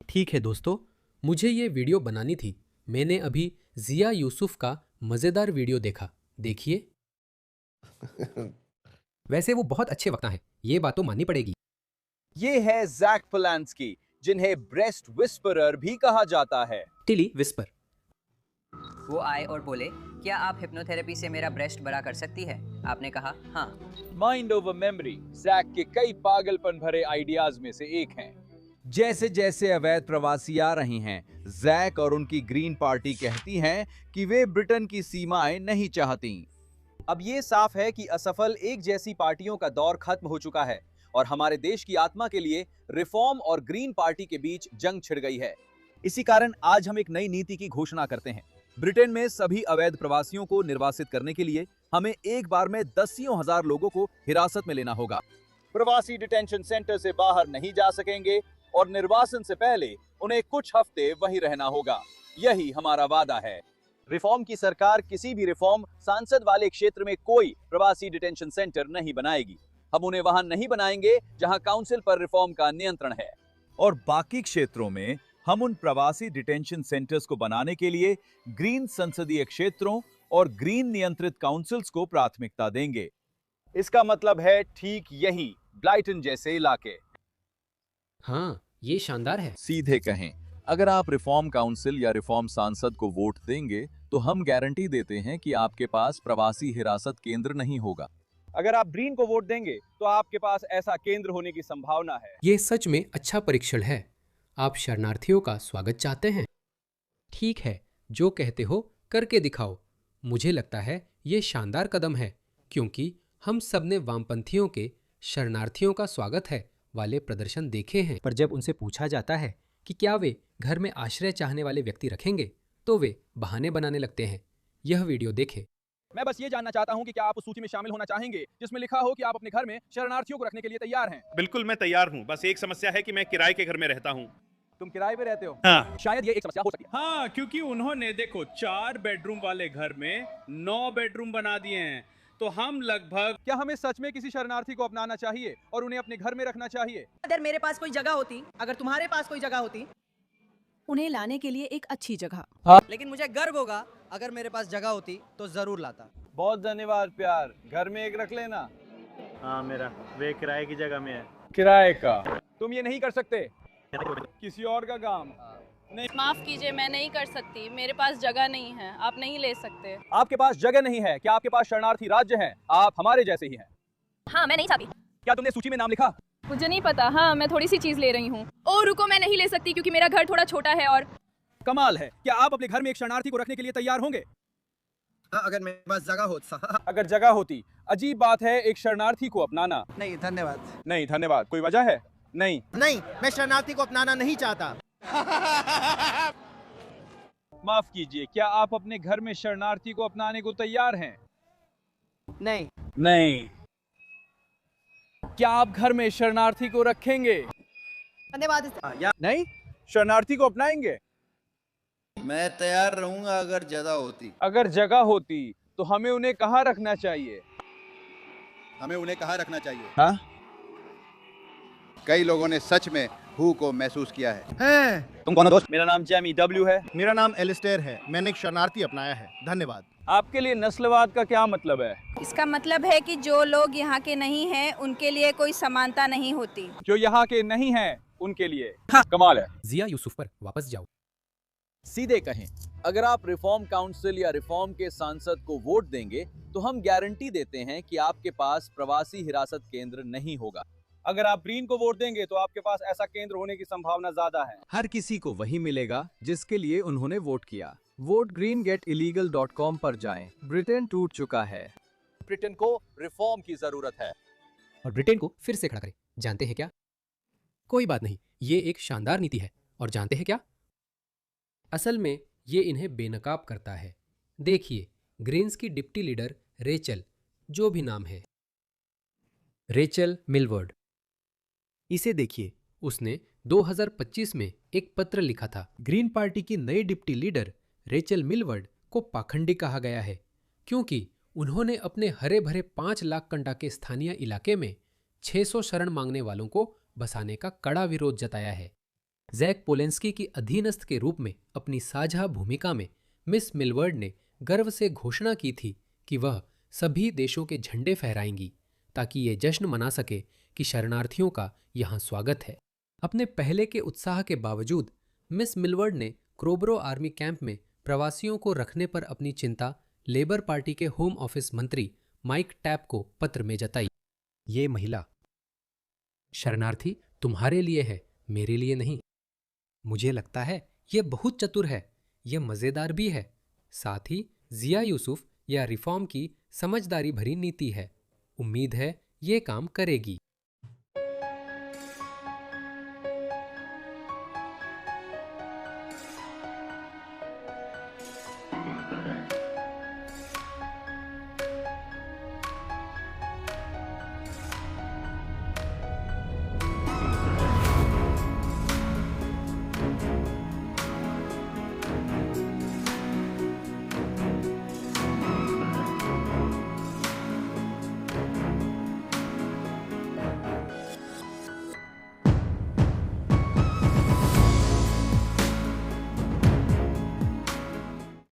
ठीक है दोस्तों, मुझे ये वीडियो बनानी थी। मैंने अभी जिया यूसुफ का मज़ेदार वीडियो देखा। देखिए। वैसे वो बहुत अच्छे वक्ता हैं, ये बात तो माननी पड़ेगी। ये है जैक पोलांस्की, जिन्हें ब्रेस्ट विस्परर भी कहा जाता है। Tilly whisper. वो आए और बोले, क्या आप हिप्नोथेरेपी से मेरा ब्रेस्ट बड़ा कर सकती है? आपने कहा हाँ। माइंड ओवर मेमोरी जैक के कई पागलपन भरे आइडियाज में से एक हैं। जैसे जैसे अवैध प्रवासी आ रहे हैं, जैक और उनकी ग्रीन पार्टी कहती हैं कि वे ब्रिटेन की सीमाएं नहीं चाहती। अब ये साफ है कि असफल एक जैसी पार्टियों का दौर खत्म हो चुका है और हमारे देश की आत्मा के लिए रिफॉर्म और ग्रीन पार्टी के बीच जंग छिड़ गई है। इसी कारण आज हम एक नई नीति की घोषणा करते हैं। ब्रिटेन में सभी अवैध प्रवासियों को निर्वासित करने के लिए हमें एक बार में दसियों हजार लोगों को हिरासत में लेना होगा। प्रवासी डिटेंशन सेंटर से बाहर नहीं जा सकेंगे और निर्वासन से पहले उन्हें कुछ हफ्ते वहीं रहना होगा। यही हमारा वादा है। रिफॉर्म की सरकार किसी भी रिफॉर्म सांसद वाले क्षेत्र में कोई प्रवासी डिटेंशन सेंटर नहीं बनाएगी। हम उन्हें वहां नहीं बनाएंगे जहां काउंसिल पर रिफॉर्म का नियंत्रण है, और बाकी क्षेत्रों में हम उन प्रवासी डिटेंशन सेंटर्स को बनाने के लिए ग्रीन संसदीय क्षेत्रों और ग्रीन नियंत्रित काउंसिल्स को प्राथमिकता देंगे। इसका मतलब है ठीक यही, ब्लाइटन जैसे इलाके। हाँ, ये शानदार है। सीधे कहें, अगर आप रिफॉर्म काउंसिल या रिफॉर्म सांसद को वोट देंगे तो हम गारंटी देते हैं कि आपके पास प्रवासी हिरासत केंद्र नहीं होगा। अगर आप ग्रीन को वोट देंगे तो आपके पास ऐसा केंद्र होने की संभावना है। ये सच में अच्छा परीक्षण है। आप शरणार्थियों का स्वागत चाहते हैं? ठीक है, जो कहते हो करके दिखाओ। मुझे लगता है ये शानदार कदम है, क्योंकि हम सबने वामपंथियों के शरणार्थियों का स्वागत है वाले प्रदर्शन देखे हैं। पर जब उनसे पूछा जाता है कि क्या वे घर में आश्रय चाहने वाले व्यक्ति रखेंगे, तो वे बहाने बनाने लगते हैं। यह वीडियो देखें। मैं बस ये जानना चाहता हूं कि क्या आप उस सूची में शामिल होना चाहेंगे जिसमें लिखा हो कि आप अपने घर में शरणार्थियों को रखने के लिए तैयार हैं? बिल्कुल, मैं तैयार हूँ। बस एक समस्या है कि मैं किराए के घर में रहता हूँ। तुम किराए पे रहते हो? हाँ। शायद ये एक समस्या हो सकती है। हाँ, क्योंकि उन्होंने देखो 4 बेडरूम वाले घर में 9 बेडरूम बना दिए हैं, तो हम लगभग। क्या हमें सच में किसी शरणार्थी को अपनाना चाहिए और उन्हें अपने घर में रखना चाहिए? अगर मेरे पास कोई जगह होती, अगर तुम्हारे पास कोई जगह होती, उन्हें लाने के लिए एक अच्छी जगह। लेकिन मुझे गर्व होगा अगर मेरे पास जगह होती तो जरूर लाता। बहुत धन्यवाद प्यार, घर में एक रख लेना। हाँ, मेरा वे किराए की जगह में है। किराए का? तुम ये नहीं कर सकते, किसी और का काम। माफ कीजिए, मैं नहीं कर सकती, मेरे पास जगह नहीं है, आप नहीं ले सकते। आपके पास जगह नहीं है? क्या आपके पास शरणार्थी राज्य हैं? आप हमारे जैसे ही हैं। हाँ, मैं नहीं चाहती। क्या तुमने सूची में नाम लिखा? मुझे नहीं पता। हाँ, मैं थोड़ी सी चीज ले रही हूँ। ओ रुको, मैं नहीं ले सकती क्योंकि मेरा घर थोड़ा छोटा है। और कमाल है। क्या आप अपने घर में एक शरणार्थी को रखने के लिए तैयार होंगे? अगर मेरे पास जगह होती। अगर जगह होती। अजीब बात है एक शरणार्थी को अपनाना। नहीं धन्यवाद। नहीं धन्यवाद। कोई वजह है? नहीं, मैं शरणार्थी को अपनाना नहीं चाहता। माफ कीजिए, क्या आप अपने घर में शरणार्थी को अपनाने को तैयार हैं? नहीं। नहीं। क्या आप घर में शरणार्थी को रखेंगे? धन्यवाद। नहीं, शरणार्थी को अपनाएंगे? मैं तैयार रहूंगा अगर जगह होती। अगर जगह होती तो हमें उन्हें कहाँ रखना चाहिए? हमें उन्हें कहाँ रखना चाहिए? हाँ? कई लोगों ने सच में हू को महसूस किया है। तुम कौन हो दोस्त? मेरा नाम जैमी डब्ल्यू है। मेरा नाम एलिस्टेयर है। मैंने एक शरणार्थी अपनाया है। धन्यवाद। आपके लिए नस्लवाद का क्या मतलब है? इसका मतलब है कि जो लोग यहाँ के नहीं हैं उनके लिए कोई समानता नहीं होती। जो यहाँ के नहीं हैं उनके लिए। कमाल है। जिया यूसुफ पर वापस जाओ। सीधे कहें, अगर आप रिफॉर्म काउंसिल या रिफॉर्म के सांसद को वोट देंगे तो हम गारंटी देते हैं कि आपके पास प्रवासी हिरासत केंद्र नहीं होगा। अगर आप ग्रीन को वोट देंगे तो आपके पास ऐसा केंद्र होने की संभावना ज्यादा है। हर किसी को वही मिलेगा जिसके लिए उन्होंने वोट किया। वोट greengetillegal.com पर जाएं। ब्रिटेन टूट चुका है। ब्रिटेन को रिफॉर्म की जरूरत है। और ब्रिटेन को फिर से खड़ा करें। जानते हैं क्या? कोई बात नहीं, ये एक शानदार नीति है। और जानते हैं क्या? असल में ये इन्हें बेनकाब करता है। देखिए, ग्रीन्स की डिप्टी लीडर रेचल, जो भी नाम है, रेचल मिलवर्ड, इसे देखिए। उसने 2025 में एक पत्र लिखा था। ग्रीन पार्टी की नई डिप्टी लीडर रेचल मिलवर्ड को पाखंडी कहा गया है, क्योंकि उन्होंने अपने हरे भरे 5 लाख कंडा के स्थानीय इलाके में 600 शरण मांगने वालों को बसाने का कड़ा विरोध जताया है। जैक पोलेंस्की की अधीनस्थ के रूप में अपनी साझा भूमिका में मिस मिलवर्ड ने गर्व से घोषणा की थी कि वह सभी देशों के झंडे फहराएंगी ताकि ये जश्न मना सके कि शरणार्थियों का यहाँ स्वागत है। अपने पहले के उत्साह के बावजूद मिस मिलवर्ड ने क्रोबरो आर्मी कैंप में प्रवासियों को रखने पर अपनी चिंता लेबर पार्टी के होम ऑफिस मंत्री माइक टैप को पत्र में जताई। ये महिला, शरणार्थी तुम्हारे लिए है, मेरे लिए नहीं। मुझे लगता है ये बहुत चतुर है, ये मज़ेदार भी है, साथ ही जिया यूसुफ या रिफॉर्म की समझदारी भरी नीति है। उम्मीद है ये काम करेगी।